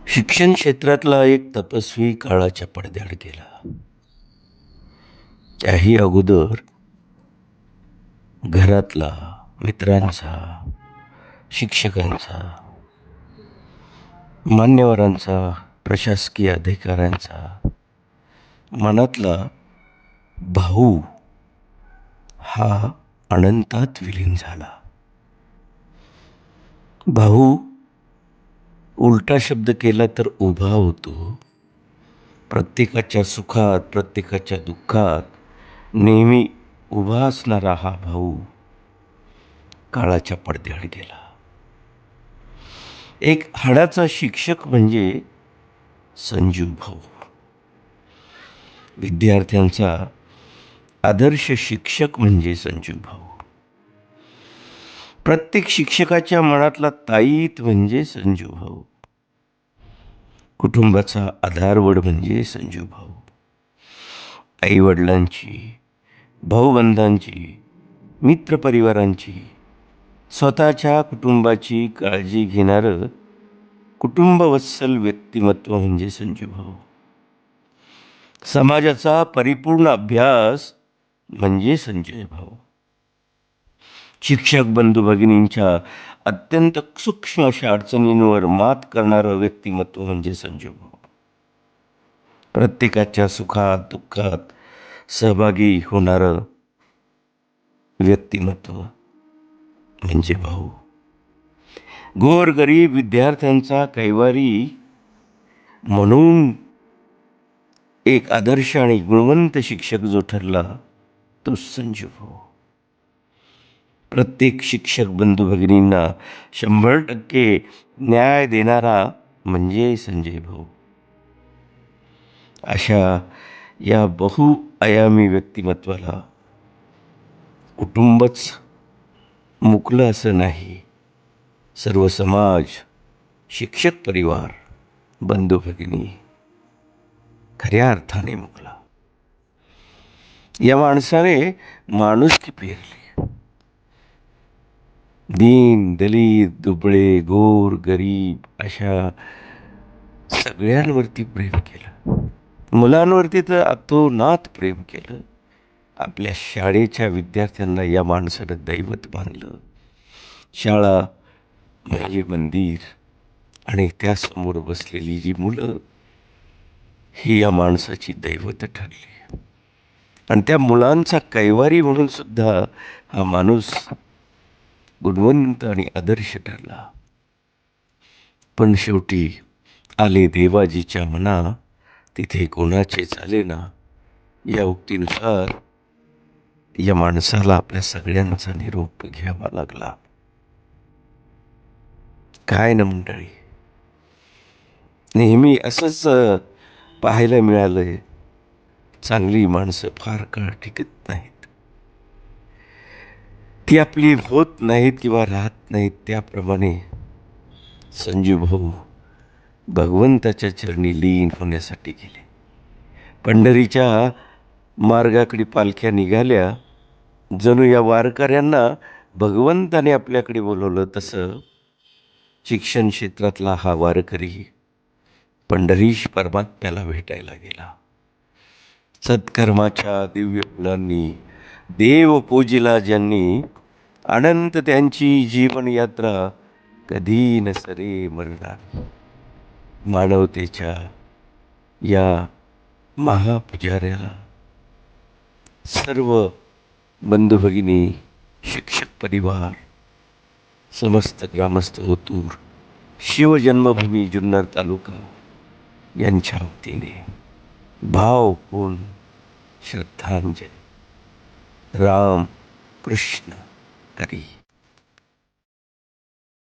शिक्षण क्षेत्रातला एक तपस्वी काळाच्या पडद्याआड गेला. त्याही अगोदर घरातला, मित्रांचा, शिक्षकांचा, मान्यवरांचा, प्रशासकीय अधिकाऱ्यांचा, मनातला भाऊ हा अनंतात विलीन झाला. भाऊ उलटा शब्द केला तर उभा होतो. प्रत्येकाच्या सुखात, प्रत्येकाच्या दुःखात नेहमी उभा असणारा हा भाऊ काळाच्या पडद्याआड गेला. एक हाडाचा शिक्षक म्हणजे संजू भाऊ. विद्यार्थ्यांचा आदर्श शिक्षक म्हणजे संजू भाऊ. प्रत्येक शिक्षकाच्या मनातला ताईत म्हणजे संजू भाऊ. कुटुंबाचा आधारवड म्हणजे संजू भाऊ. आई वडिलांची, भाऊबंधांची, मित्रपरिवारांची, स्वतःच्या कुटुंबाची काळजी घेणारं कुटुंबवत्सल व्यक्तिमत्व म्हणजे संजू भाऊ. समाजाचा परिपूर्ण अभ्यास म्हणजे संजय भाऊ. शिक्षक बंधू भगिनींच्या अत्यंत सूक्ष्म अशा अडचणींवर मात करणारं व्यक्तिमत्व म्हणजे संजू भाऊ. प्रत्येकाच्या सुखात दुःखात सहभागी होणारं व्यक्तिमत्व म्हणजे भाऊ. गोरगरीब विद्यार्थ्यांचा कैवारी म्हणून एक आदर्श आणि गुणवंत शिक्षक जो ठरला तो संजू भाऊ. प्रत्येक शिक्षक बंधू भगिनींना 100% न्याय देणारा म्हणजे संजय भाऊ. अशा या बहुआयामी व्यक्तिमत्वाला कुटुंबच मुकलं असं नाही, सर्व समाज, शिक्षक परिवार, बंधू भगिनी खऱ्या अर्थाने मुकला. या माणसाने माणुसकी पेरली. दीन दलित दुबळे गोर गरीब अशा सगळ्यांवरती प्रेम केलं. मुलांवरती तर अतोनात प्रेम केलं. आपल्या शाळेच्या विद्यार्थ्यांना या माणसानं दैवत मानलं. शाळा म्हणजे मंदिर आणि त्यासमोर बसलेली जी मुलं ही या माणसाची दैवत ठरली. आणि त्या मुलांचा कैवारी म्हणून सुद्धा हा माणूस गुणवंत आणि आदर्श ठरला. पण शेवटी आले देवाजीच्या मना तिथे कोणाचे चाले ना, या उक्तीनुसार या माणसाला आपल्या सगळ्यांचा निरोप घ्यावा लागला. काय ना मंडळी, नेहमी असंच पाहायला मिळालंय. चांगली माणसं फार काळ टिकत नाहीत. ती आपली होत नाहीत किंवा राहत नाहीत. त्याप्रमाणे संजू भाऊ भगवंताच्या चरणी लीन होण्यासाठी गेले. पंढरीच्या मार्गाकडे पालख्या निघाल्या. जणू या वारकऱ्यांना भगवंताने आपल्याकडे बोलवलं. तसं शिक्षण क्षेत्रातला हा वारकरी पंढरीश परमात्म्याला भेटायला गेला. सत्कर्माच्या दिव्य फुलांनी देव पूजिला ज्यांनी, अनंत त्यांची जीवनयात्रा कधी न सरे मरणार. मानवतेच्या या महापुजाऱ्याला सर्व बंधू भगिनी, शिक्षक परिवार, समस्त ग्रामस्थ ओतूर, शिवजन्मभूमी जुन्नर तालुका यांच्या वतीने भावपूर्ण श्रद्धांजली. राम कृष्ण हरी.